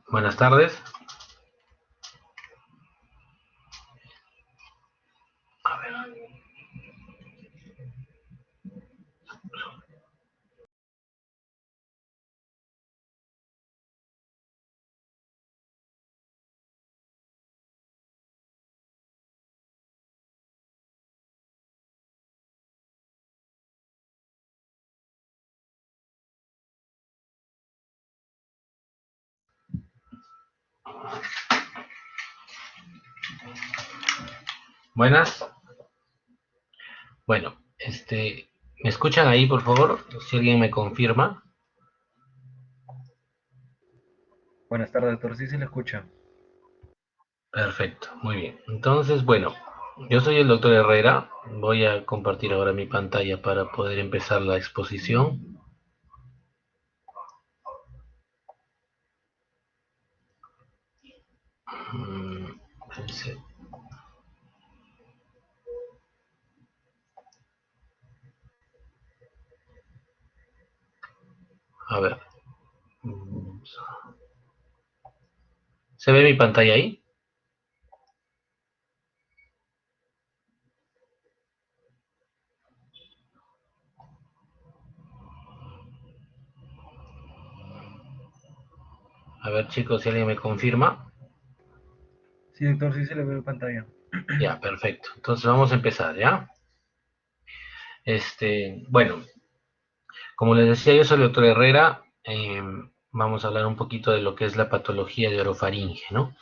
Buenas tardes. A ver. Buenas. Bueno, ¿me escuchan ahí, por favor? Si alguien me confirma. Buenas tardes, doctor. Sí se le escucha. Perfecto, muy bien. Entonces, bueno, yo soy el doctor Herrera. Voy a compartir ahora mi pantalla para poder empezar la exposición. Pensé. A ver. ¿Se ve mi pantalla ahí? A ver, chicos, si alguien me confirma. Sí, doctor, sí se le ve en pantalla. Ya, perfecto. Entonces vamos a empezar, ¿ya? Bueno, como les decía, yo soy el doctor Herrera. Vamos a hablar un poquito de lo que es la patología de orofaringe, ¿no?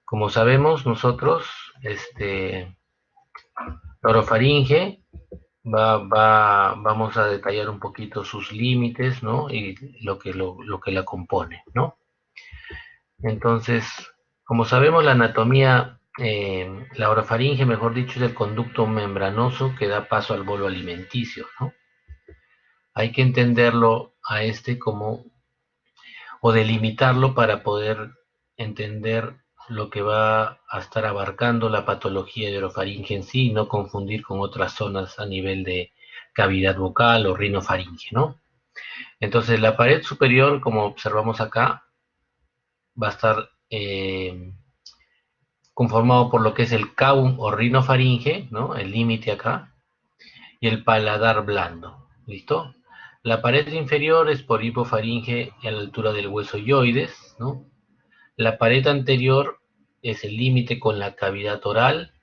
Como sabemos nosotros, la orofaringe vamos a detallar un poquito sus límites, ¿no? Y lo que la compone, ¿no? Entonces, como sabemos, la anatomía, la orofaringe, mejor dicho, es el conducto membranoso que da paso al bolo alimenticio, ¿no? Hay que entenderlo a como o delimitarlo para poder entender lo que va a estar abarcando la patología de orofaringe en sí y no confundir con otras zonas a nivel de cavidad bucal o rinofaringe, ¿no? Entonces la pared superior, como observamos acá, va a estar conformado por lo que es el caum o rinofaringe, ¿no? El límite acá, y el paladar blando, ¿listo? La pared inferior es por hipofaringe a la altura del hueso yoides, ¿no? La pared anterior es el límite con la cavidad oral.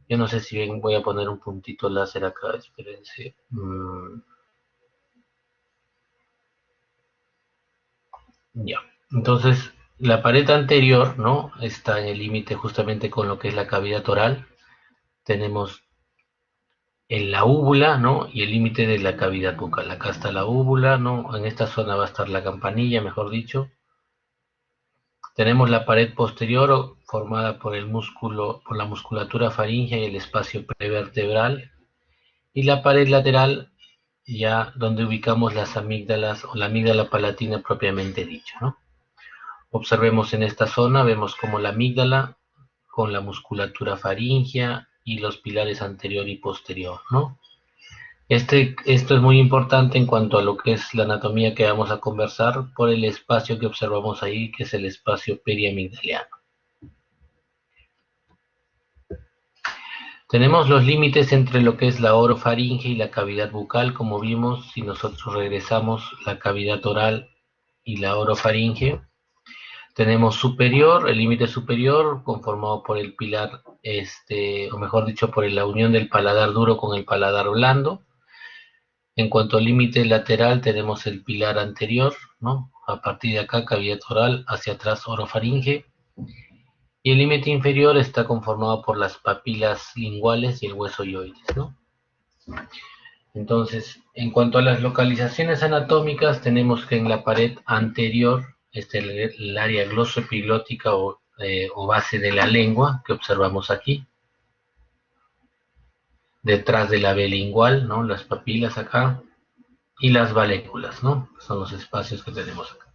Yo no sé si bien voy a poner un puntito láser acá, espérense. Ya. Entonces, la pared anterior, ¿no? Está en el límite justamente con lo que es la cavidad oral. Tenemos en la úvula, ¿no? Y el límite de la cavidad bucal. Acá está la úvula, ¿no? En esta zona va a estar la campanilla, mejor dicho. Tenemos la pared posterior formada por el músculo, por la musculatura faríngea y el espacio prevertebral. Y la pared lateral, ya donde ubicamos las amígdalas o la amígdala palatina propiamente dicha, ¿no? Observemos en esta zona, vemos como la amígdala con la musculatura faríngea y los pilares anterior y posterior, ¿no? Esto es muy importante en cuanto a lo que es la anatomía que vamos a conversar por el espacio que observamos ahí, que es el espacio periamigdaliano. Tenemos los límites entre lo que es la orofaringe y la cavidad bucal, como vimos, si nosotros regresamos la cavidad oral y la orofaringe. Tenemos superior, el límite superior, conformado por el pilar, o mejor dicho, por la unión del paladar duro con el paladar blando. En cuanto al límite lateral, tenemos el pilar anterior, ¿no? A partir de acá, cavidad oral, hacia atrás, orofaringe. Y el límite inferior está conformado por las papilas linguales y el hueso yoides, ¿no? Entonces, en cuanto a las localizaciones anatómicas, tenemos que en la pared anterior está el área glosoepiglótica o base de la lengua que observamos aquí. Detrás de la B lingual, ¿no? Las papilas acá. Y las valéculas, ¿no? Son los espacios que tenemos acá.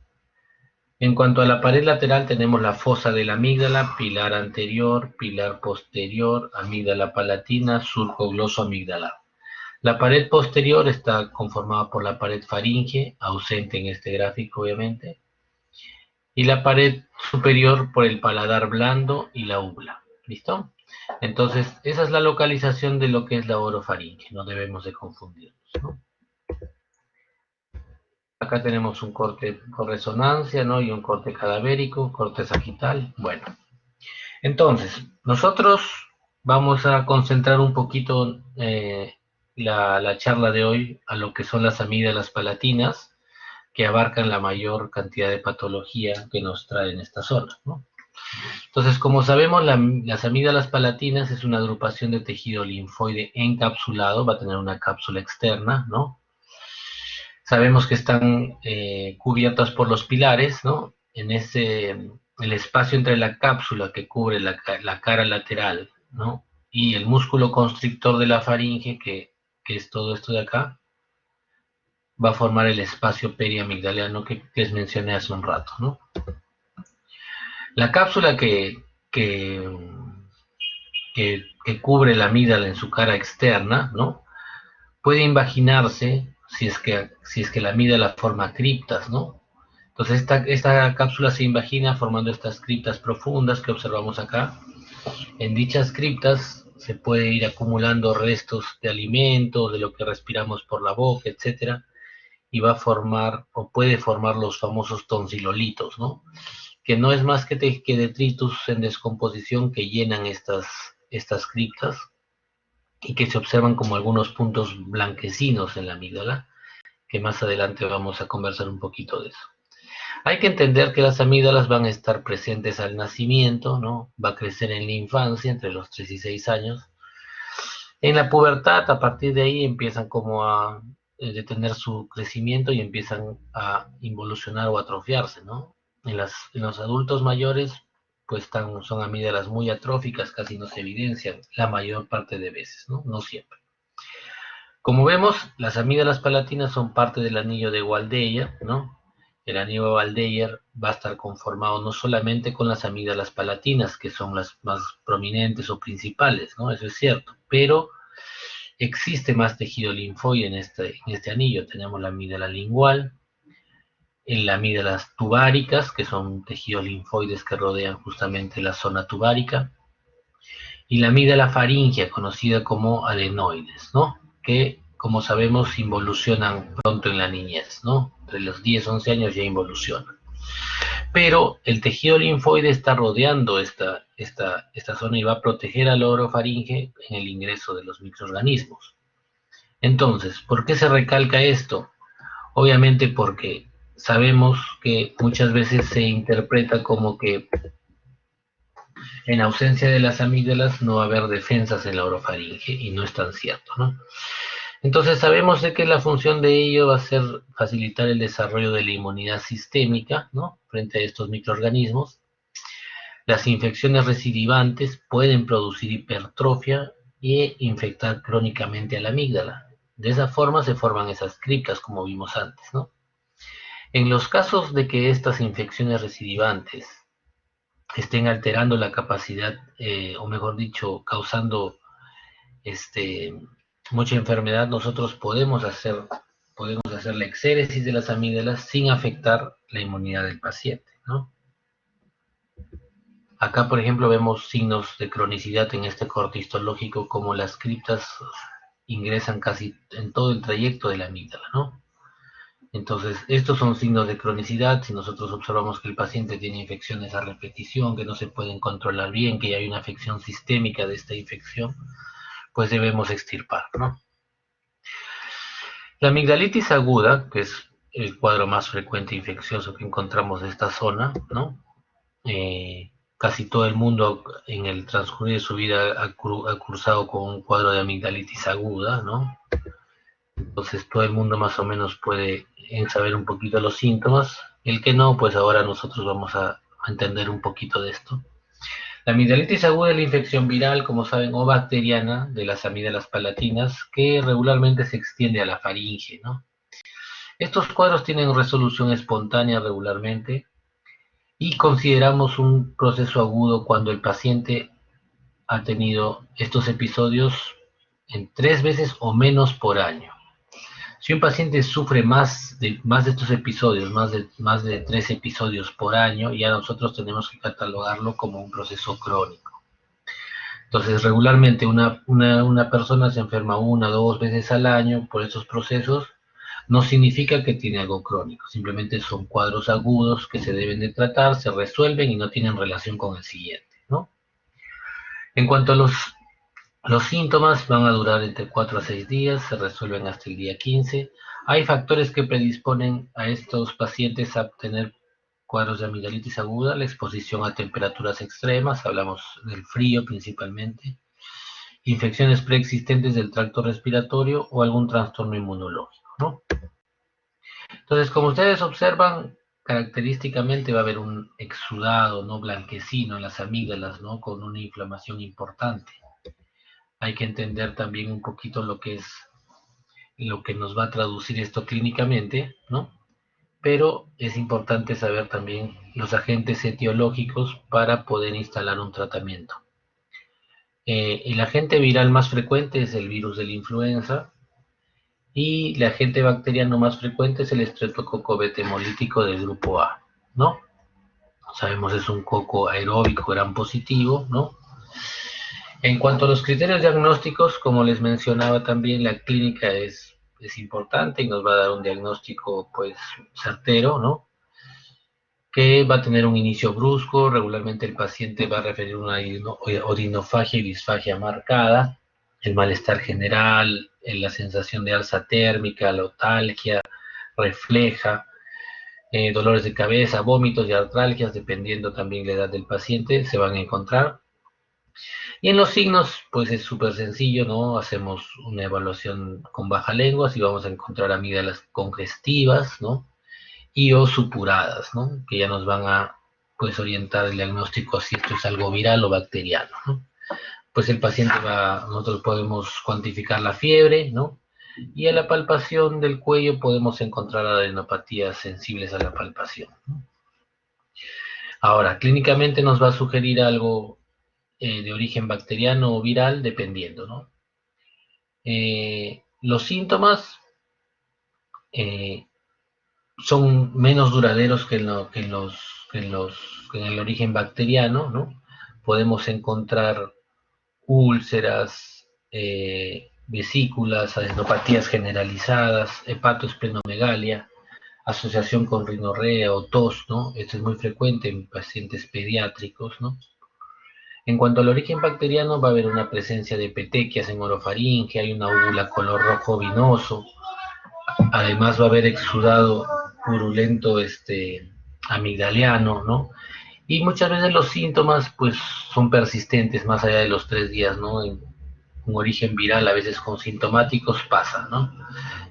En cuanto a la pared lateral, tenemos la fosa de la amígdala, pilar anterior, pilar posterior, amígdala palatina, surco glosoamigdalar. La pared posterior está conformada por la pared faringe, ausente en este gráfico obviamente, y la pared superior por el paladar blando y la úvula. ¿Listo? Entonces, esa es la localización de lo que es la orofaringe, no debemos de confundirnos, ¿no? Acá tenemos un corte por resonancia, ¿no? Y un corte cadavérico, corte sagital. Bueno, entonces, nosotros vamos a concentrar un poquito la charla de hoy a lo que son las amígdalas palatinas, que abarcan la mayor cantidad de patología que nos trae en esta zona, ¿no? Entonces, como sabemos, las amígdalas palatinas es una agrupación de tejido linfoide encapsulado, va a tener una cápsula externa, ¿no? Sabemos que están cubiertas por los pilares, ¿no? El espacio entre la cápsula que cubre la cara lateral, ¿no? Y el músculo constrictor de la faringe, que es todo esto de acá, va a formar el espacio periamigdaliano que les mencioné hace un rato, ¿no? La cápsula que cubre la amígdala en su cara externa, ¿no? Puede invaginarse si es que la amígdala forma criptas, ¿no? Entonces esta cápsula se invagina formando estas criptas profundas que observamos acá. En dichas criptas se puede ir acumulando restos de alimentos, de lo que respiramos por la boca, etcétera, y va a formar o puede formar los famosos tonsilolitos, ¿no? Que no es más que detritus en descomposición que llenan estas criptas y que se observan como algunos puntos blanquecinos en la amígdala, que más adelante vamos a conversar un poquito de eso. Hay que entender que las amígdalas van a estar presentes al nacimiento, ¿no? Va a crecer en la infancia, entre los 3 y 6 años. En la pubertad, a partir de ahí, empiezan como a detener su crecimiento y empiezan a involucionar o atrofiarse, ¿no? En los adultos mayores, pues son amígdalas muy atróficas, casi no se evidencian la mayor parte de veces, ¿no? No siempre. Como vemos, las amígdalas palatinas son parte del anillo de Waldeyer, ¿no? El anillo de Waldeyer va a estar conformado no solamente con las amígdalas palatinas, que son las más prominentes o principales, ¿no? Eso es cierto, pero existe más tejido linfoide en este anillo. Tenemos la amígdala lingual, en las amígdalas tubáricas, que son tejidos linfoides que rodean justamente la zona tubárica, y la amígdala faríngea, conocida como adenoides, ¿no? Que, como sabemos, involucionan pronto en la niñez, ¿no? Entre los 10, 11 años ya involucionan. Pero el tejido linfoide está rodeando esta zona y va a proteger al orofaringe en el ingreso de los microorganismos. Entonces, ¿por qué se recalca esto? Obviamente porque sabemos que muchas veces se interpreta como que en ausencia de las amígdalas no va a haber defensas en la orofaringe, y no es tan cierto, ¿no? Entonces sabemos de que la función de ello va a ser facilitar el desarrollo de la inmunidad sistémica, ¿no? Frente a estos microorganismos. Las infecciones recidivantes pueden producir hipertrofia e infectar crónicamente a la amígdala. De esa forma se forman esas criptas, como vimos antes, ¿no? En los casos de que estas infecciones recidivantes estén alterando la capacidad, o mejor dicho, causando mucha enfermedad, nosotros podemos hacer la exéresis de las amígdalas sin afectar la inmunidad del paciente, ¿no? Acá, por ejemplo, vemos signos de cronicidad en este corte histológico, como las criptas ingresan casi en todo el trayecto de la amígdala, ¿no? Entonces, estos son signos de cronicidad. Si nosotros observamos que el paciente tiene infecciones a repetición, que no se pueden controlar bien, que hay una afección sistémica de esta infección, pues debemos extirpar, ¿no? La amigdalitis aguda, que es el cuadro más frecuente infeccioso que encontramos de esta zona, ¿no? Casi todo el mundo en el transcurrir de su vida ha cursado con un cuadro de amigdalitis aguda, ¿no? Entonces todo el mundo más o menos puede saber un poquito los síntomas. El que no, pues ahora nosotros vamos a entender un poquito de esto. La amigdalitis aguda es la infección viral, como saben, o bacteriana de las amígdalas palatinas, que regularmente se extiende a la faringe, ¿no? Estos cuadros tienen resolución espontánea regularmente y consideramos un proceso agudo cuando el paciente ha tenido estos episodios en 3 veces o menos por año. Si un paciente sufre más de estos episodios, más de 3 episodios por año, ya nosotros tenemos que catalogarlo como un proceso crónico. Entonces, regularmente una persona se enferma 1 o 2 veces al año por estos procesos. No significa que tiene algo crónico, simplemente son cuadros agudos que se deben de tratar, se resuelven y no tienen relación con el siguiente, ¿no? En cuanto a los síntomas, van a durar entre 4 a 6 días, se resuelven hasta el día 15. Hay factores que predisponen a estos pacientes a tener cuadros de amigdalitis aguda, la exposición a temperaturas extremas, hablamos del frío principalmente, infecciones preexistentes del tracto respiratorio o algún trastorno inmunológico, ¿no? Entonces, como ustedes observan, característicamente va a haber un exudado, ¿no? Blanquecino en las amígdalas, ¿no? Con una inflamación importante. Hay que entender también un poquito lo que nos va a traducir esto clínicamente, ¿no? Pero es importante saber también los agentes etiológicos para poder instalar un tratamiento. El agente viral más frecuente es el virus de la influenza y el agente bacteriano más frecuente es el estreptococo beta hemolítico del grupo A, ¿no? Sabemos es un coco aeróbico gram positivo, ¿no? En cuanto a los criterios diagnósticos, como les mencionaba también, la clínica es importante y nos va a dar un diagnóstico pues certero, ¿no? Que va a tener un inicio brusco, regularmente el paciente va a referir una odinofagia y disfagia marcada, el malestar general, la sensación de alza térmica, la otalgia, refleja, dolores de cabeza, vómitos y artralgias, dependiendo también la edad del paciente, se van a encontrar. Y en los signos, pues es súper sencillo, ¿no? Hacemos una evaluación con baja lengua, si vamos a encontrar amígdalas congestivas, ¿no? Y o supuradas, ¿no? Que ya nos van a, pues, orientar el diagnóstico si esto es algo viral o bacteriano, ¿no? Pues el paciente nosotros podemos cuantificar la fiebre, ¿no? Y a la palpación del cuello podemos encontrar adenopatías sensibles a la palpación, ¿no? Ahora, clínicamente nos va a sugerir algo de origen bacteriano o viral, dependiendo, ¿no? Los síntomas eh, son menos duraderos que en el origen bacteriano, ¿no? Podemos encontrar úlceras, vesículas, adenopatías generalizadas, hepatoesplenomegalia, asociación con rinorrea o tos, ¿no? Esto es muy frecuente en pacientes pediátricos, ¿no? En cuanto al origen bacteriano, va a haber una presencia de petequias en orofaringe, hay una úvula color rojo vinoso, además va a haber exudado purulento amigdaliano, ¿no? Y muchas veces los síntomas pues son persistentes más allá de los 3 días, ¿no? En un origen viral a veces con sintomáticos pasa, ¿no?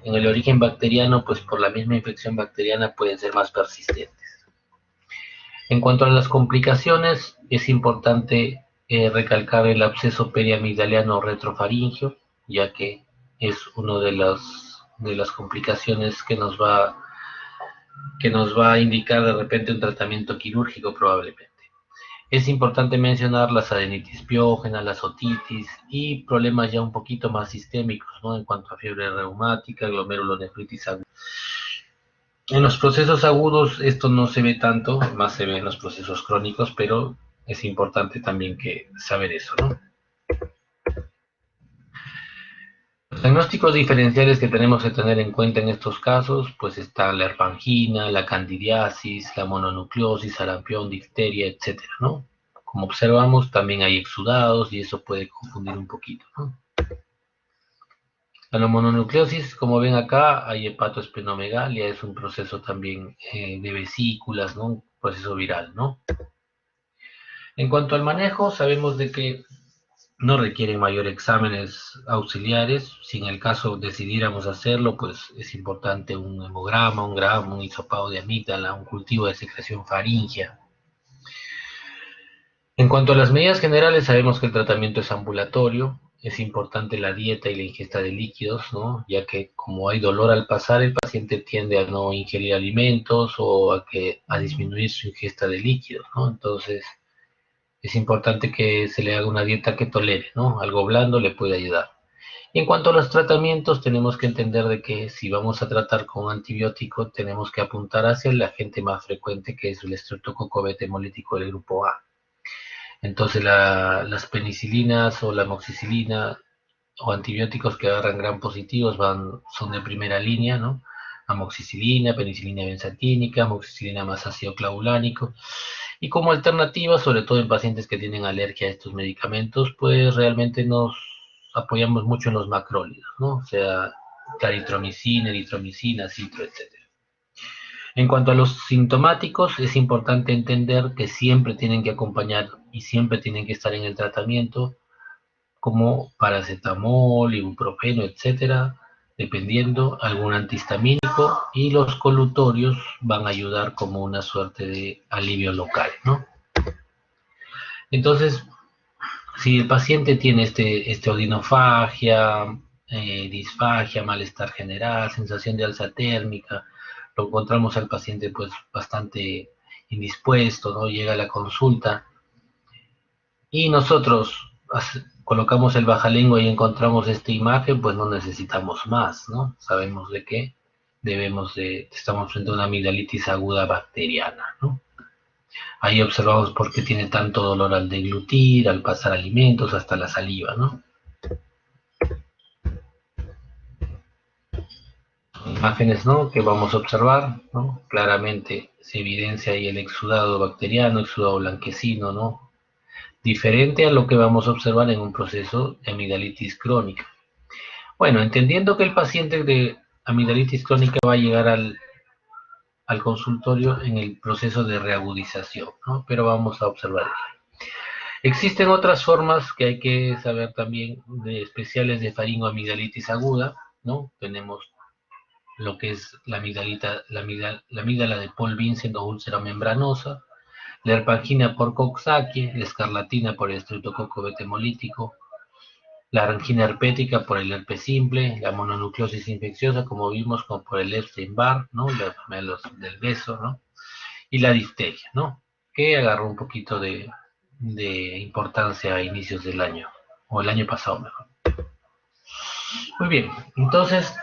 En el origen bacteriano pues por la misma infección bacteriana pueden ser más persistentes. En cuanto a las complicaciones, es importante recalcar el absceso periamigdaliano retrofaringio, ya que es una de las complicaciones que nos va a indicar de repente un tratamiento quirúrgico probablemente. Es importante mencionar las adenitis piógenas, las otitis y problemas ya un poquito más sistémicos, ¿no? En cuanto a fiebre reumática, glomerulonefritis aguda. En los procesos agudos esto no se ve tanto, más se ve en los procesos crónicos, pero es importante también saber eso, ¿no? Los diagnósticos diferenciales que tenemos que tener en cuenta en estos casos, pues está la herpangina, la candidiasis, la mononucleosis, sarampión, difteria, etcétera, ¿no? Como observamos, también hay exudados y eso puede confundir un poquito, ¿no? La mononucleosis, como ven acá, hay hepatoesplenomegalia, es un proceso también de vesículas, ¿no? Un proceso viral, ¿no? En cuanto al manejo, sabemos de que no requieren mayor exámenes auxiliares. Si en el caso decidiéramos hacerlo, pues es importante un hemograma, un gramo, un hisopado de amígdala, un cultivo de secreción faríngea. En cuanto a las medidas generales, sabemos que el tratamiento es ambulatorio, es importante la dieta y la ingesta de líquidos, ¿no? Ya que como hay dolor al pasar, el paciente tiende a no ingerir alimentos o a disminuir su ingesta de líquidos, ¿no? Entonces, es importante que se le haga una dieta que tolere, ¿no? Algo blando le puede ayudar. Y en cuanto a los tratamientos, tenemos que entender de que si vamos a tratar con antibiótico, tenemos que apuntar hacia el agente más frecuente, que es el estreptococo beta hemolítico del grupo A. Entonces, las penicilinas o la amoxicilina o antibióticos que agarran gram positivos son de primera línea, ¿no? Amoxicilina, penicilina benzatínica, amoxicilina más ácido clavulánico. Y como alternativa, sobre todo en pacientes que tienen alergia a estos medicamentos, pues realmente nos apoyamos mucho en los macrólidos, ¿no? O sea, claritromicina, eritromicina, citro, etcétera. En cuanto a los sintomáticos, es importante entender que siempre tienen que acompañar y siempre tienen que estar en el tratamiento como paracetamol, ibuprofeno, etcétera, dependiendo, algún antihistamínico, y los colutorios van a ayudar como una suerte de alivio local, ¿no? Entonces, si el paciente tiene odinofagia, disfagia, malestar general, sensación de alza térmica, lo encontramos al paciente pues bastante indispuesto, ¿no? Llega a la consulta y nosotros colocamos el bajalengua y encontramos esta imagen, pues no necesitamos más, ¿no? Sabemos de qué estamos frente a una amigdalitis aguda bacteriana, ¿no? Ahí observamos por qué tiene tanto dolor al deglutir, al pasar alimentos, hasta la saliva, ¿no? Imágenes, ¿no? Que vamos a observar, ¿no? Claramente se evidencia ahí el exudado bacteriano, exudado blanquecino, ¿no? Diferente a lo que vamos a observar en un proceso de amigdalitis crónica. Bueno, entendiendo que el paciente de amigdalitis crónica va a llegar al consultorio en el proceso de reagudización, ¿no? Pero vamos a observar. Existen otras formas que hay que saber también de especiales de faringoamigdalitis aguda, ¿no? Tenemos lo que es la amígdala de Paul Vincent o úlcera membranosa, la herpangina por Coxsackie, la escarlatina por el estreptococo beta hemolítico, la angina herpética por el herpes simple, la mononucleosis infecciosa, como vimos, como por el Epstein-Barr, ¿no? La enfermedad del beso, ¿no? Y la difteria, ¿no? Que agarró un poquito de importancia a inicios del año, o el año pasado mejor. Muy bien, entonces,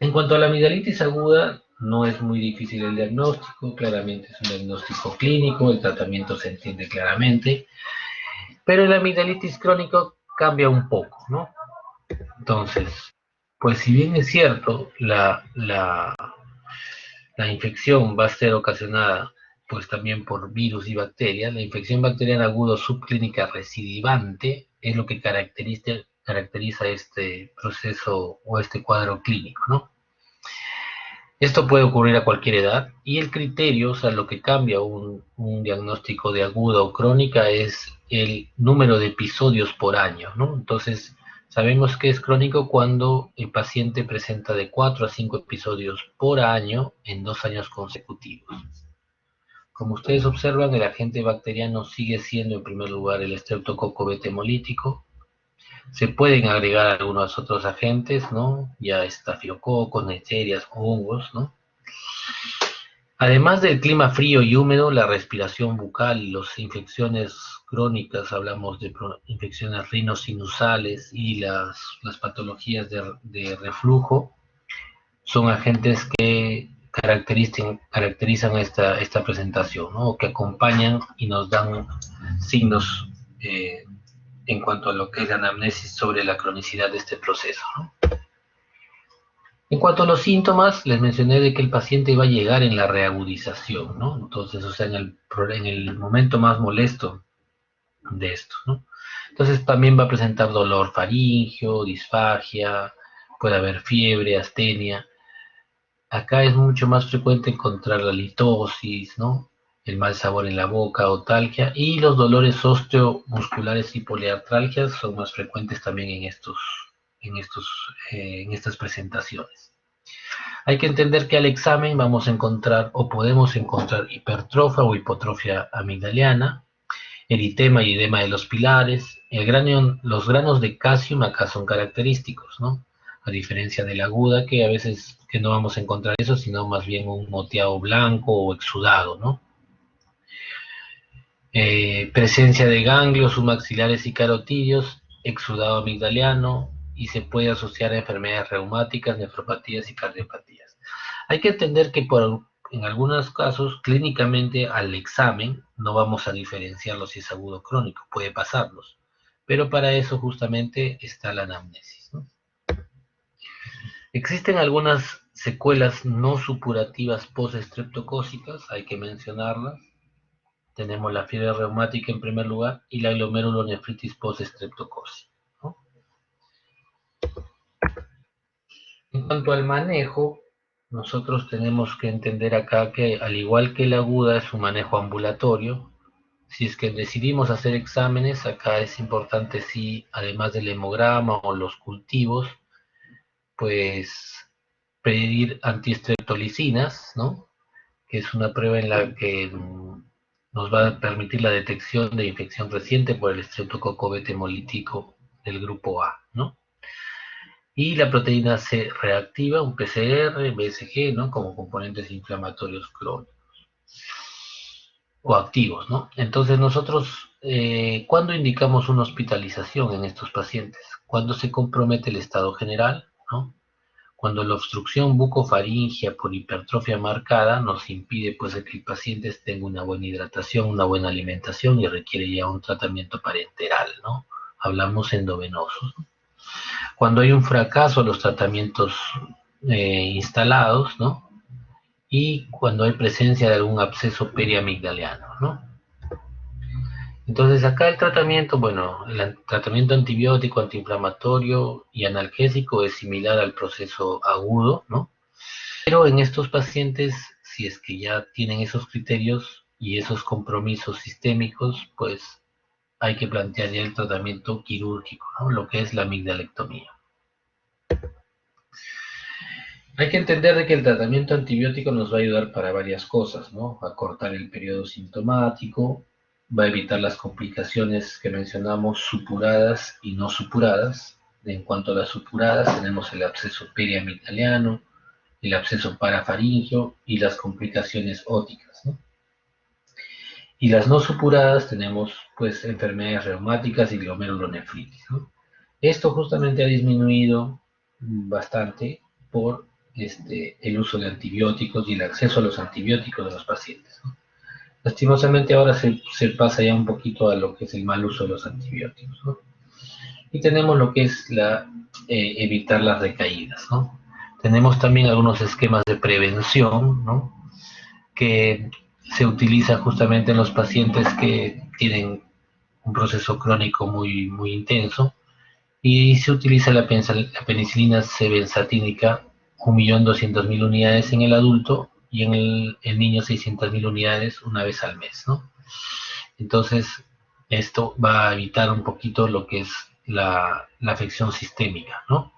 en cuanto a la amigdalitis aguda, no es muy difícil el diagnóstico, claramente es un diagnóstico clínico, el tratamiento se entiende claramente, pero el amigdalitis crónico cambia un poco, ¿no? Entonces, pues si bien es cierto, la infección va a ser ocasionada pues también por virus y bacterias, la infección bacteriana aguda subclínica recidivante es lo que caracteriza este proceso o este cuadro clínico, ¿no? Esto puede ocurrir a cualquier edad y el criterio, o sea, lo que cambia un diagnóstico de aguda o crónica es el número de episodios por año, ¿no? Entonces, sabemos que es crónico cuando el paciente presenta de 4 a 5 episodios por año en 2 años consecutivos. Como ustedes observan, el agente bacteriano sigue siendo en primer lugar el estreptococo beta hemolítico. Se pueden agregar algunos otros agentes, ¿no? Ya estafilococos, neisterias, hongos, ¿no? Además del clima frío y húmedo, la respiración bucal, las infecciones crónicas, hablamos de infecciones rinosinusales y las patologías de reflujo, son agentes que caracterizan esta presentación, ¿no? Que acompañan y nos dan signos en cuanto a lo que es la anamnesis sobre la cronicidad de este proceso, ¿no? En cuanto a los síntomas, les mencioné de que el paciente va a llegar en la reagudización, ¿no? Entonces, o sea, en el momento más molesto de esto, ¿no? Entonces también va a presentar dolor faríngeo, disfagia, puede haber fiebre, astenia. Acá es mucho más frecuente encontrar la litosis, ¿no? El mal sabor en la boca, otalgia, y los dolores osteomusculares y poliartralgias son más frecuentes también en estas presentaciones. Hay que entender que al examen vamos a encontrar o podemos encontrar hipertrofia o hipotrofia amigdaliana, eritema y edema de los pilares. Los granos de calcium acá son característicos, ¿no? A diferencia de la aguda, que a veces que no vamos a encontrar eso, sino más bien un moteado blanco o exudado, ¿no? Presencia de ganglios submaxilares y carotidios, exudado amigdaliano y se puede asociar a enfermedades reumáticas, nefropatías y cardiopatías. Hay que entender que en algunos casos, clínicamente al examen, no vamos a diferenciarlo si es agudo o crónico, puede pasarnos, pero para eso justamente está la anamnesis, ¿no? Existen algunas secuelas no supurativas post-estreptocócicas, hay que mencionarlas. Tenemos la fiebre reumática en primer lugar y la glomerulonefritis post-estreptocócica, ¿no? En cuanto al manejo, nosotros tenemos que entender acá que al igual que la aguda es un manejo ambulatorio, si es que decidimos hacer exámenes, acá es importante si además del hemograma o los cultivos, pues pedir antiestreptolicinas, ¿no? Que es una prueba en la que nos va a permitir la detección de infección reciente por el estreptococo beta hemolítico del grupo A, ¿no? Y la proteína C reactiva, un PCR, BSG, ¿no? Como componentes inflamatorios crónicos o activos, ¿no? Entonces nosotros, ¿cuándo indicamos una hospitalización en estos pacientes? Cuando se compromete el estado general, ¿no? Cuando la obstrucción bucofaringea por hipertrofia marcada nos impide pues que el paciente tenga una buena hidratación, una buena alimentación y requiere ya un tratamiento parenteral, ¿no? Hablamos endovenosos. Cuando hay un fracaso a los tratamientos instalados, ¿no? Y cuando hay presencia de algún absceso periamigdaliano, ¿no? Entonces acá el tratamiento, bueno, el tratamiento antibiótico, antiinflamatorio y analgésico es similar al proceso agudo, ¿no? Pero en estos pacientes, si es que ya tienen esos criterios y esos compromisos sistémicos, pues hay que plantear ya el tratamiento quirúrgico, ¿no? Lo que es la amigdalectomía. Hay que entender de que el tratamiento antibiótico nos va a ayudar para varias cosas, ¿no? A cortar el periodo sintomático, va a evitar las complicaciones que mencionamos, supuradas y no supuradas. En cuanto a las supuradas, tenemos el absceso periamigdaliano, el absceso parafaringeo y las complicaciones óticas, ¿no? Y las no supuradas tenemos, pues, enfermedades reumáticas y glomerulonefritis, ¿no? Esto justamente ha disminuido bastante por el uso de antibióticos y el acceso a los antibióticos de los pacientes, ¿no? Lastimosamente ahora se pasa ya un poquito a lo que es el mal uso de los antibióticos, ¿no? Y tenemos lo que es evitar las recaídas, ¿no? Tenemos también algunos esquemas de prevención, ¿no? Que se utiliza justamente en los pacientes que tienen un proceso crónico muy, muy intenso, y se utiliza la penicilina C-benzatínica 1.200.000 unidades en el adulto y en el niño 600.000 unidades una vez al mes, ¿no? Entonces, esto va a evitar un poquito lo que es la afección sistémica, ¿no?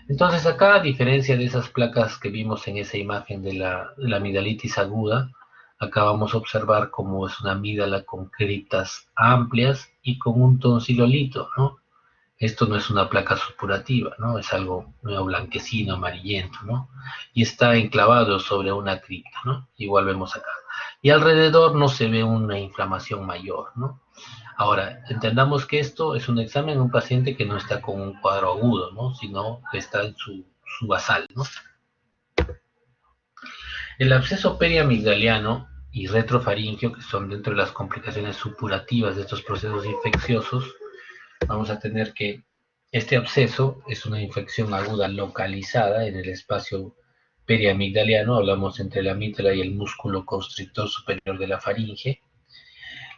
Entonces acá, a diferencia de esas placas que vimos en esa imagen de la amigdalitis aguda, acá vamos a observar cómo es una amígdala con criptas amplias y con un tonsilolito, ¿no? Esto no es una placa supurativa, ¿no? Es algo medio blanquecino, amarillento, ¿no? Y está enclavado sobre una cripta, ¿no? Igual vemos acá. Y alrededor no se ve una inflamación mayor, ¿no? Ahora, entendamos que esto es un examen en un paciente que no está con un cuadro agudo, ¿no? Sino que está en su basal, ¿no? El absceso periamigdaliano y retrofaringeo, que son dentro de las complicaciones supurativas de estos procesos infecciosos, vamos a tener que este absceso es una infección aguda localizada en el espacio periamigdaliano, hablamos entre la amígdala y el músculo constrictor superior de la faringe.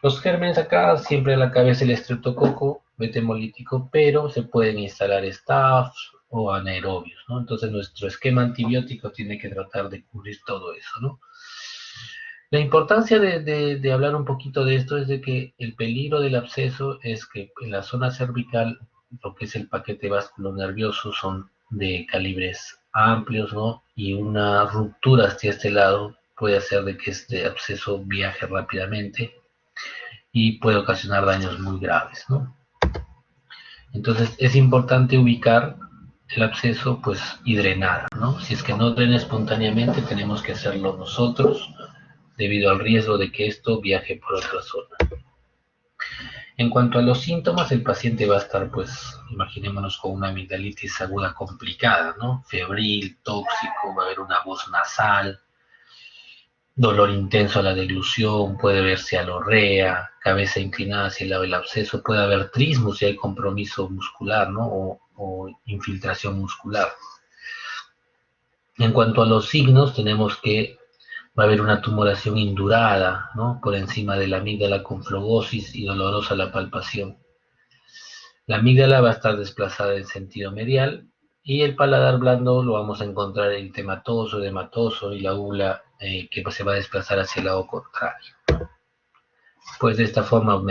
Los gérmenes acá, siempre a la cabeza el estreptococo beta hemolítico, pero se pueden instalar staph o anaerobios, ¿no? Entonces nuestro esquema antibiótico tiene que tratar de cubrir todo eso, ¿no? La importancia de hablar un poquito de esto es de que el peligro del absceso es que en la zona cervical, lo que es el paquete vasculonervioso, son de calibres amplios, ¿no? Y una ruptura hacia este lado puede hacer de que este absceso viaje rápidamente y puede ocasionar daños muy graves, ¿no? Entonces es importante ubicar el absceso, pues, y drenar, ¿no? Si es que no drena espontáneamente, tenemos que hacerlo nosotros, debido al riesgo de que esto viaje por otra zona. En cuanto a los síntomas, el paciente va a estar, pues, imaginémonos con una amigdalitis aguda complicada, ¿no? Febril, tóxico, va a haber una voz nasal, dolor intenso a la deglución, puede verse alorrea, cabeza inclinada hacia el lado del absceso, puede haber trismus si hay compromiso muscular, ¿no? O infiltración muscular. En cuanto a los signos, tenemos que va a haber una tumoración indurada, ¿no? Por encima de la amígdala con flogosis y dolorosa la palpación. La amígdala va a estar desplazada en sentido medial y el paladar blando lo vamos a encontrar eritematoso, edematoso y la úvula que se va a desplazar hacia el lado contrario. Pues de esta forma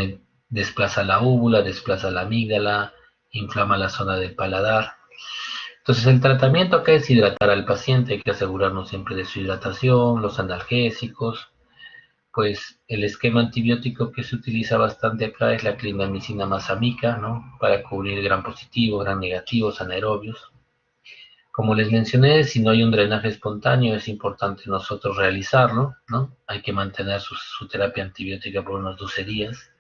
desplaza la úvula, desplaza la amígdala, inflama la zona del paladar. Entonces el tratamiento acá es hidratar al paciente, hay que asegurarnos siempre de su hidratación, los analgésicos, pues el esquema antibiótico que se utiliza bastante acá es la clindamicina más amica, ¿no? Para cubrir gram positivo, gram negativos, anaerobios. Como les mencioné, si no hay un drenaje espontáneo, es importante nosotros realizarlo, ¿no? Hay que mantener su terapia antibiótica por unos 12 días.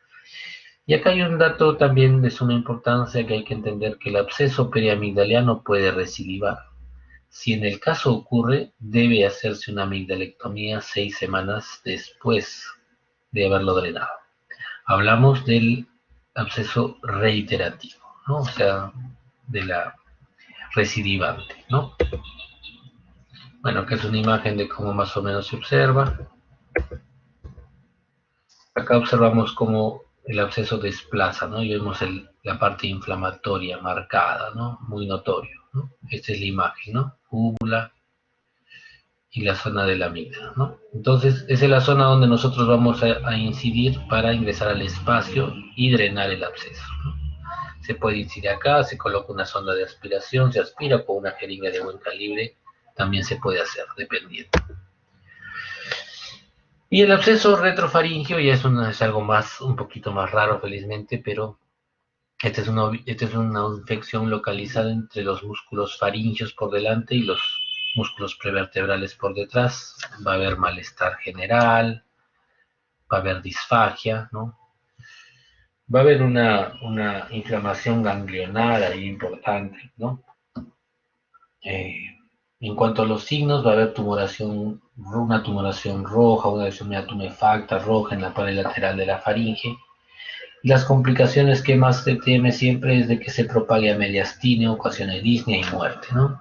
Y acá hay un dato también de suma importancia que hay que entender que el absceso periamigdaliano puede recidivar. Si en el caso ocurre, debe hacerse una amigdalectomía 6 semanas después de haberlo drenado. Hablamos del absceso reiterativo, ¿no? O sea, de la recidivante, ¿no? Bueno, acá es una imagen de cómo más o menos se observa. Acá observamos cómo el absceso desplaza, ¿no? Y vemos la parte inflamatoria marcada, ¿no? Muy notorio, ¿no? Esta es la imagen, ¿no? Úvula y la zona de la amígdala, ¿no? Entonces, esa es la zona donde nosotros vamos a incidir para ingresar al espacio y drenar el absceso, ¿no? Se puede incidir acá, se coloca una sonda de aspiración, se aspira con una jeringa de buen calibre, también se puede hacer, dependiendo. Y el absceso retrofaringeo ya es algo más, un poquito más raro, felizmente, pero esta es una infección localizada entre los músculos faringeos por delante y los músculos prevertebrales por detrás. Va a haber malestar general, va a haber disfagia, ¿no? Va a haber una inflamación ganglionar ahí importante, ¿no? En cuanto a los signos, va a haber una tumoración roja, una deformidad tumefacta roja en la pared lateral de la faringe. Las complicaciones que más se teme siempre es de que se propague a mediastina, ocasione disnea y muerte, ¿no?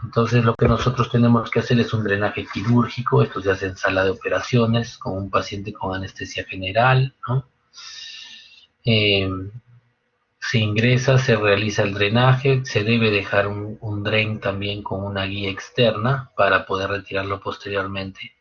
Entonces lo que nosotros tenemos que hacer es un drenaje quirúrgico, esto se hace en sala de operaciones, con un paciente con anestesia general, ¿no? Se ingresa, se realiza el drenaje, se debe dejar un drain también con una guía externa para poder retirarlo posteriormente.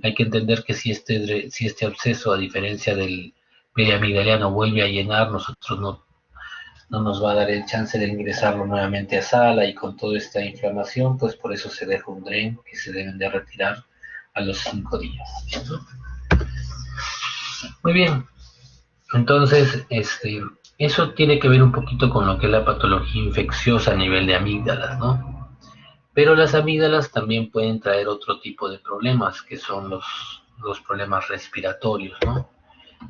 Hay que entender que si este absceso, a diferencia del periamigdaliano, vuelve a llenar, nosotros no nos va a dar el chance de ingresarlo nuevamente a sala y con toda esta inflamación, pues por eso se deja un drain que se deben de retirar a los 5 días. ¿Cierto? Muy bien, entonces, eso tiene que ver un poquito con lo que es la patología infecciosa a nivel de amígdalas, ¿no? Pero las amígdalas también pueden traer otro tipo de problemas, que son los problemas respiratorios, ¿no?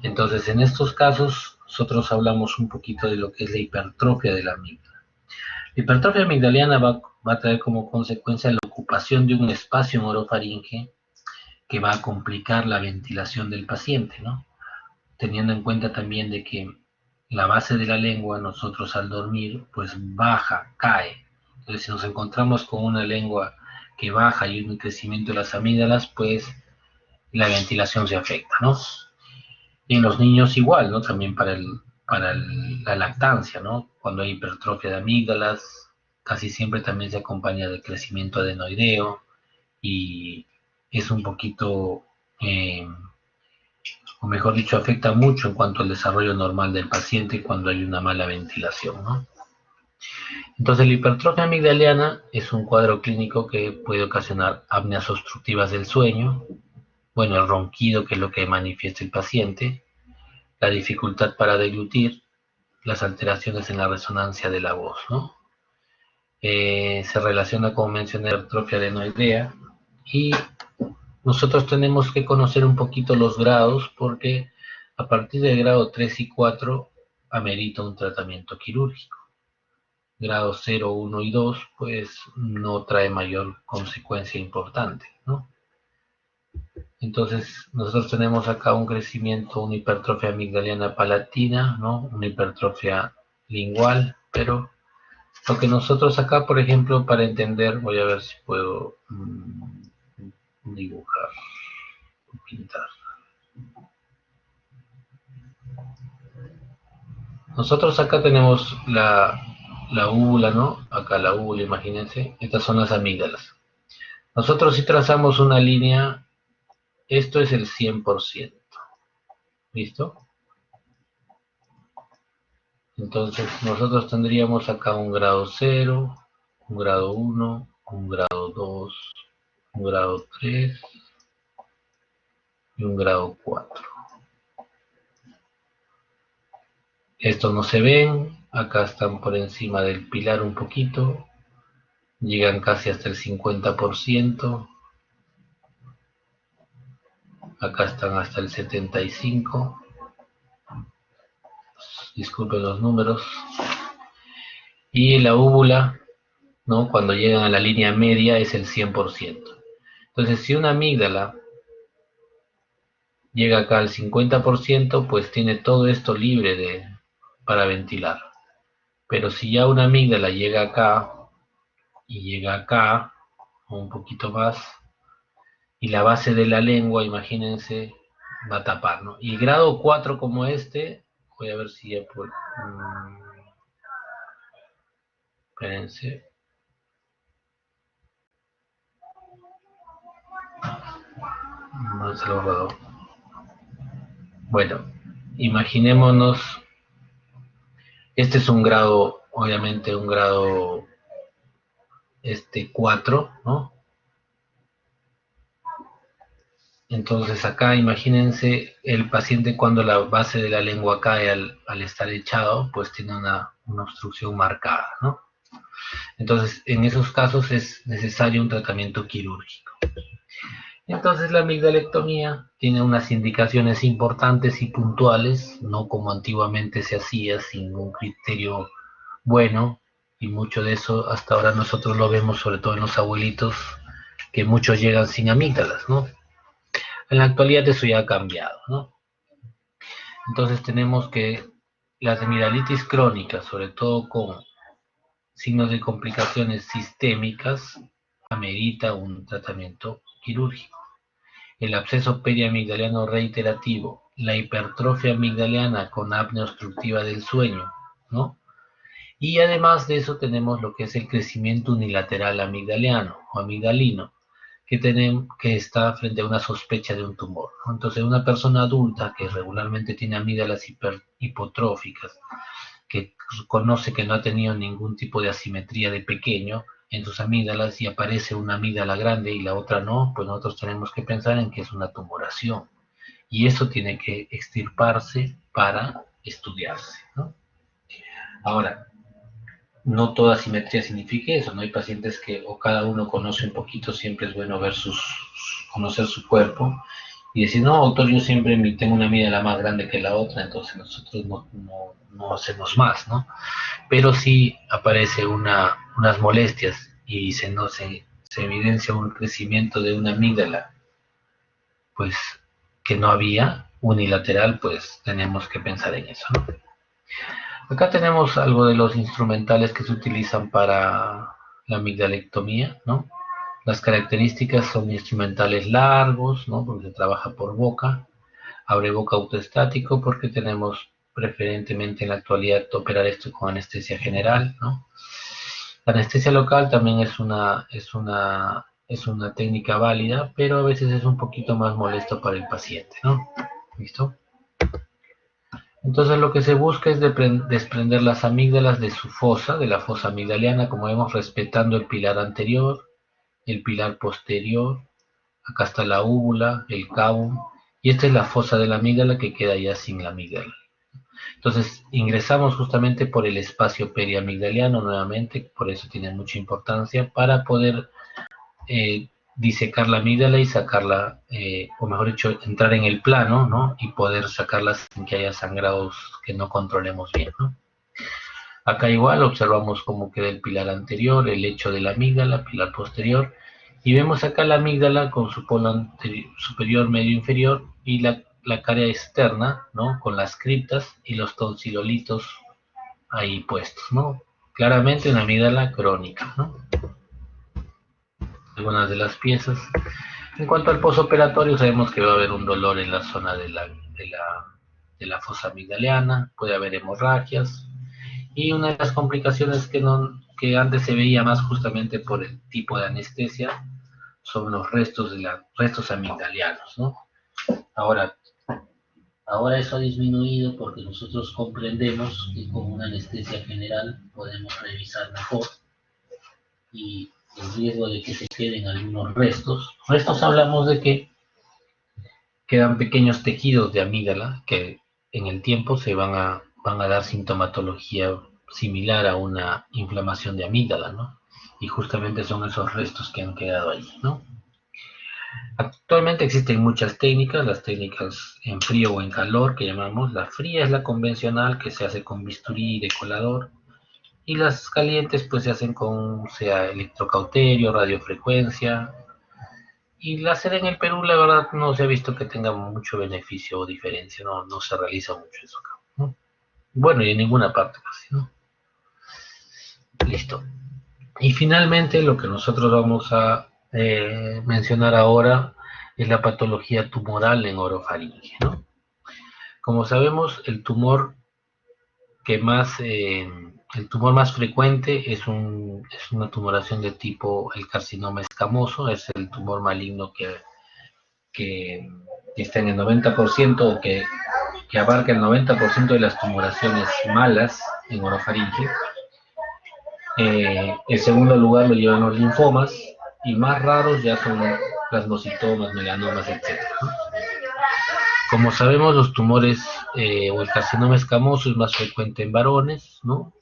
Entonces, en estos casos, nosotros hablamos un poquito de lo que es la hipertrofia de la amígdala. La hipertrofia amigdaliana va a traer como consecuencia la ocupación de un espacio en orofaringe que va a complicar la ventilación del paciente, ¿no? Teniendo en cuenta también de que la base de la lengua, nosotros al dormir, pues baja, cae. Entonces, si nos encontramos con una lengua que baja y un crecimiento de las amígdalas, pues la ventilación se afecta, ¿no? Y en los niños igual, ¿no? También la lactancia, ¿no? Cuando hay hipertrofia de amígdalas, casi siempre también se acompaña de crecimiento adenoideo y es un poquito, o mejor dicho, afecta mucho en cuanto al desarrollo normal del paciente cuando hay una mala ventilación, ¿no? Entonces, la hipertrofia amigdaliana es un cuadro clínico que puede ocasionar apneas obstructivas del sueño, bueno, el ronquido, que es lo que manifiesta el paciente, la dificultad para deglutir, las alteraciones en la resonancia de la voz, ¿no? Se relaciona, como mencioné, la hipertrofia adenoidea y nosotros tenemos que conocer un poquito los grados porque a partir del grado 3 y 4 amerita un tratamiento quirúrgico. Grado 0, 1 y 2, pues no trae mayor consecuencia importante, ¿no? Entonces, nosotros tenemos acá un crecimiento, una hipertrofia amigdaliana palatina, ¿no? Una hipertrofia lingual, pero lo que nosotros acá, por ejemplo, para entender, voy a ver si puedo dibujar o pintar. Nosotros acá tenemos la úvula, ¿no? Acá la úvula, imagínense. Estas son las amígdalas. Nosotros si trazamos una línea, esto es el 100%. ¿Listo? Entonces nosotros tendríamos acá un grado 0, un grado 1, un grado 2, un grado 3 y un grado 4. Estos no se ven, acá están por encima del pilar un poquito, llegan casi hasta el 50%, acá están hasta el 75%, disculpen los números, y la úvula, ¿no? Cuando llegan a la línea media es el 100%. Entonces, si una amígdala llega acá al 50%, pues tiene todo esto libre para ventilar. Pero si ya una amígdala llega acá y llega acá, o un poquito más, y la base de la lengua, imagínense, va a tapar, ¿no? Y grado 4 como este, voy a ver si ya por... espérense. No se lo he borrado. Bueno, imaginémonos, este es un grado, obviamente un grado 4, ¿no? Entonces acá imagínense el paciente cuando la base de la lengua cae al estar echado, pues tiene una obstrucción marcada, ¿no? Entonces en esos casos es necesario un tratamiento quirúrgico. Entonces la amigdalectomía tiene unas indicaciones importantes y puntuales, no como antiguamente se hacía sin un criterio bueno, y mucho de eso hasta ahora nosotros lo vemos sobre todo en los abuelitos, que muchos llegan sin amígdalas, ¿no? En la actualidad eso ya ha cambiado, ¿no? Entonces tenemos que las amigdalitis crónicas, sobre todo con signos de complicaciones sistémicas, amerita un tratamiento quirúrgico. El absceso periamigdaliano reiterativo, la hipertrofia amigdaliana con apnea obstructiva del sueño, ¿no? Y además de eso tenemos lo que es el crecimiento unilateral amigdaliano o amigdalino, que está frente a una sospecha de un tumor, ¿no? Entonces, una persona adulta que regularmente tiene amígdalas hipotróficas, que conoce que no ha tenido ningún tipo de asimetría de pequeño en sus amígdalas y aparece una amígdala grande y la otra no, pues nosotros tenemos que pensar en que es una tumoración. Y eso tiene que extirparse para estudiarse, ¿no? Ahora, no toda simetría significa eso, ¿no? Hay pacientes que o cada uno conoce un poquito, siempre es bueno conocer su cuerpo y decir, no, doctor, yo siempre tengo una amígdala más grande que la otra, entonces nosotros no hacemos más, ¿no? Pero si aparece unas molestias y se evidencia un crecimiento de una amígdala, pues que no había unilateral, pues tenemos que pensar en eso, ¿no? Acá tenemos algo de los instrumentales que se utilizan para la amigdalectomía, ¿no? Las características son instrumentales largos, ¿no? Porque se trabaja por boca, abre boca autoestático porque tenemos preferentemente en la actualidad operar esto con anestesia general, ¿no? La anestesia local también es una técnica válida, pero a veces es un poquito más molesto para el paciente, ¿no? ¿Listo? Entonces lo que se busca es desprender las amígdalas de su fosa, de la fosa amigdaliana, como vemos, respetando el pilar anterior, el pilar posterior, acá está la úvula, el cabum, y esta es la fosa de la amígdala que queda ya sin la amígdala. Entonces ingresamos justamente por el espacio periamigdaliano nuevamente, por eso tiene mucha importancia, para poder disecar la amígdala y sacarla, o mejor dicho, entrar en el plano, ¿no? Y poder sacarla sin que haya sangrados que no controlemos bien, ¿no? Acá igual observamos cómo queda el pilar anterior, el lecho de la amígdala, pilar posterior, y vemos acá la amígdala con su polo superior, medio, inferior, y la cara externa, ¿no? Con las criptas y los tonsilolitos ahí puestos, ¿no? Claramente una amígdala crónica, ¿no? Algunas de las piezas. En cuanto al posoperatorio, sabemos que va a haber un dolor en la zona de la fosa amigdaliana, puede haber hemorragias, y una de las complicaciones que antes se veía más justamente por el tipo de anestesia son los restos amigdalianos, ¿no? Ahora, ahora eso ha disminuido porque nosotros comprendemos que con una anestesia general podemos revisar mejor y el riesgo de que se queden algunos restos. Restos hablamos de que quedan pequeños tejidos de amígdala que en el tiempo van a dar sintomatología similar a una inflamación de amígdala, ¿no? Y justamente son esos restos que han quedado ahí, ¿no? Actualmente existen muchas técnicas, las técnicas en frío o en calor que llamamos. La fría es la convencional que se hace con bisturí de colador, y las calientes pues se hacen con sea electrocauterio, radiofrecuencia. Y láser en el Perú, la verdad, no se ha visto que tenga mucho beneficio o diferencia, no se realiza mucho eso acá, ¿no? Bueno, y en ninguna parte casi, ¿no? Listo. Y finalmente, lo que nosotros vamos a mencionar ahora es la patología tumoral en orofaringe, ¿no? Como sabemos, el tumor más frecuente es una tumoración de tipo el carcinoma escamoso, es el tumor maligno que está en el 90% o que abarca el 90% de las tumoraciones malas en orofaringe. En segundo lugar lo llevan los linfomas, y más raros ya son plasmocitomas, melanomas, etc. Como sabemos, los tumores o el carcinoma escamoso es más frecuente en varones, ¿no?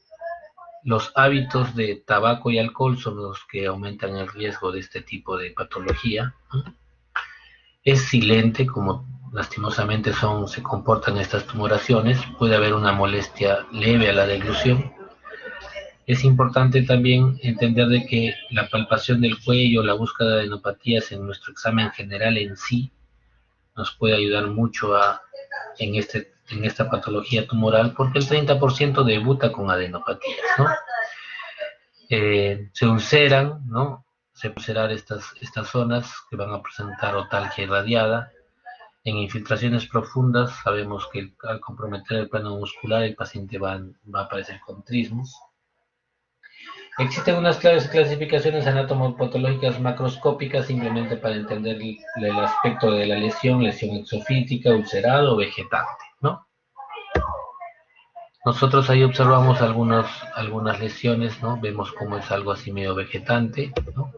Los hábitos de tabaco y alcohol son los que aumentan el riesgo de este tipo de patología, ¿no? Es silente, como lastimosamente se comportan estas tumoraciones. Puede haber una molestia leve a la deglución. Es importante también entender de que la palpación del cuello, la búsqueda de adenopatías en nuestro examen general en sí, nos puede ayudar mucho en esta patología tumoral, porque el 30% debuta con adenopatías, ¿no? Se ulceran, ¿no? Se ulcerar estas zonas que van a presentar otalgia irradiada. En infiltraciones profundas sabemos que al comprometer el plano muscular el paciente va a aparecer con trismos. Existen unas claves clasificaciones anatomopatológicas macroscópicas simplemente para entender el aspecto de la lesión exofítica, ulcerado o vegetante, ¿no? Nosotros ahí observamos algunas lesiones, ¿no? Vemos cómo es algo así medio vegetante, ¿no?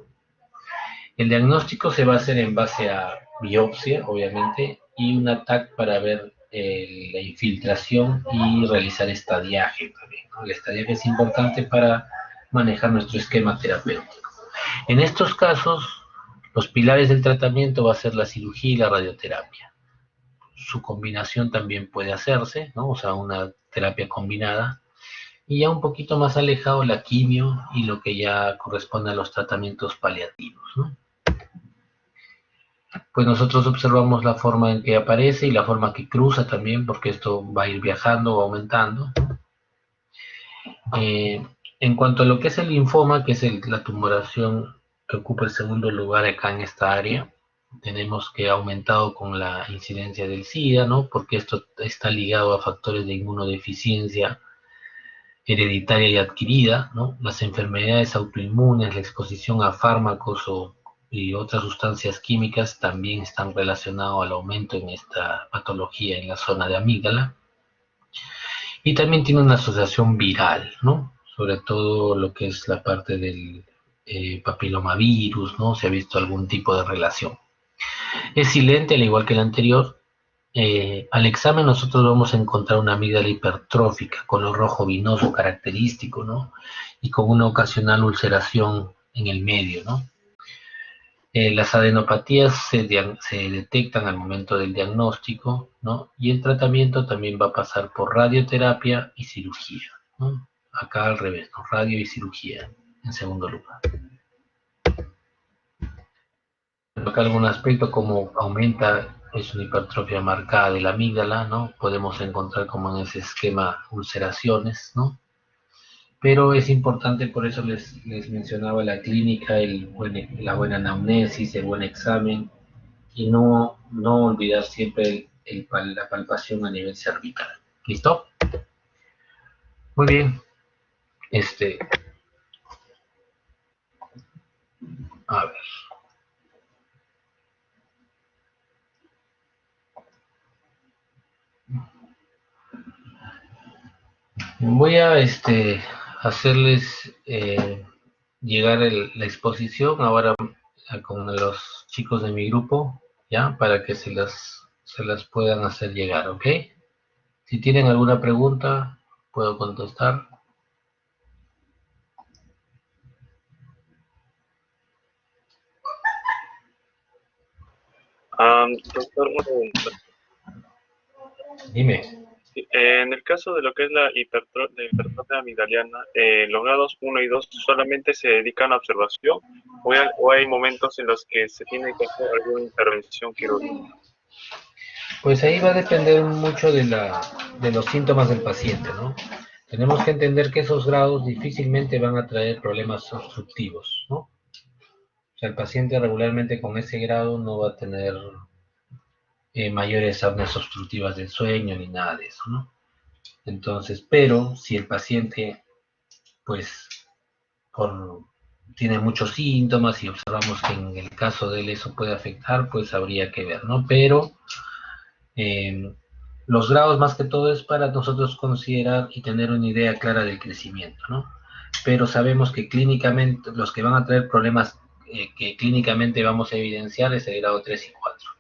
El diagnóstico se va a hacer en base a biopsia, obviamente, y un TAC para ver la infiltración y realizar estadiaje también, ¿no? El estadiaje es importante para manejar nuestro esquema terapéutico. En estos casos, los pilares del tratamiento va a ser la cirugía y la radioterapia. Su combinación también puede hacerse, ¿no? O sea, una terapia combinada. Y ya un poquito más alejado, la quimio y lo que ya corresponde a los tratamientos paliativos, ¿no? Pues nosotros observamos la forma en que aparece y la forma que cruza también, porque esto va a ir viajando o aumentando. En cuanto a lo que es el linfoma, que es la tumoración que ocupa el segundo lugar acá en esta área, tenemos que ha aumentado con la incidencia del SIDA, ¿no? Porque esto está ligado a factores de inmunodeficiencia hereditaria y adquirida, ¿no? Las enfermedades autoinmunes, la exposición a fármacos y otras sustancias químicas también están relacionados al aumento en esta patología en la zona de amígdala. Y también tiene una asociación viral, ¿no? Sobre todo lo que es la parte del papilomavirus, ¿no? Se ha visto algún tipo de relación. Es silente, al igual que el anterior. Al examen nosotros vamos a encontrar una amígdala hipertrófica, color rojo vinoso característico, ¿no? Y con una ocasional ulceración en el medio, ¿no? Las adenopatías se detectan al momento del diagnóstico, ¿no? Y el tratamiento también va a pasar por radioterapia y cirugía, ¿no? Acá al revés, ¿no? Radio y cirugía, en segundo lugar. Acá algún aspecto como aumenta, es una hipertrofia marcada de la amígdala, ¿no? Podemos encontrar como en ese esquema ulceraciones, ¿no? Pero es importante, por eso les mencionaba la clínica, la buena anamnesis, el buen examen, y no olvidar siempre la palpación a nivel cervical. ¿Listo? Muy bien. Este, a ver. Voy a hacerles llegar la exposición ahora con los chicos de mi grupo, ¿ya? Para que se las puedan hacer llegar, ¿ok? Si tienen alguna pregunta, puedo contestar. Doctor, una pregunta. Dime. Sí, en el caso de lo que es la hipertrofia amigdaliana, los grados 1 y 2 solamente se dedican a observación o hay momentos en los que se tiene que hacer alguna intervención quirúrgica. Pues ahí va a depender mucho de los síntomas del paciente, ¿no? Tenemos que entender que esos grados difícilmente van a traer problemas obstructivos, ¿no? O sea, el paciente regularmente con ese grado no va a tener mayores apneas obstructivas del sueño ni nada de eso, ¿no? Entonces, pero si el paciente, pues, por, tiene muchos síntomas y observamos que en el caso de él eso puede afectar, pues habría que ver, ¿no? Pero eh, los grados más que todo es para nosotros considerar y tener una idea clara del crecimiento, ¿no? Pero sabemos que clínicamente, los que van a traer problemas que clínicamente vamos a evidenciar es el grado 3 y 4.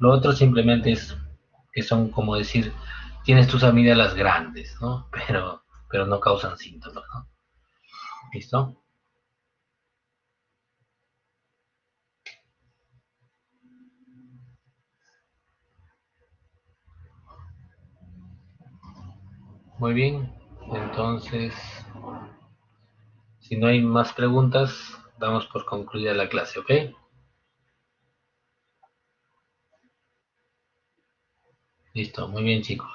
Lo otro simplemente es que son como decir, tienes tus amígdalas grandes, ¿no? Pero no causan síntomas, ¿no? ¿Listo? Muy bien. Entonces, si no hay más preguntas, damos por concluida la clase, ¿ok? Listo, muy bien chicos.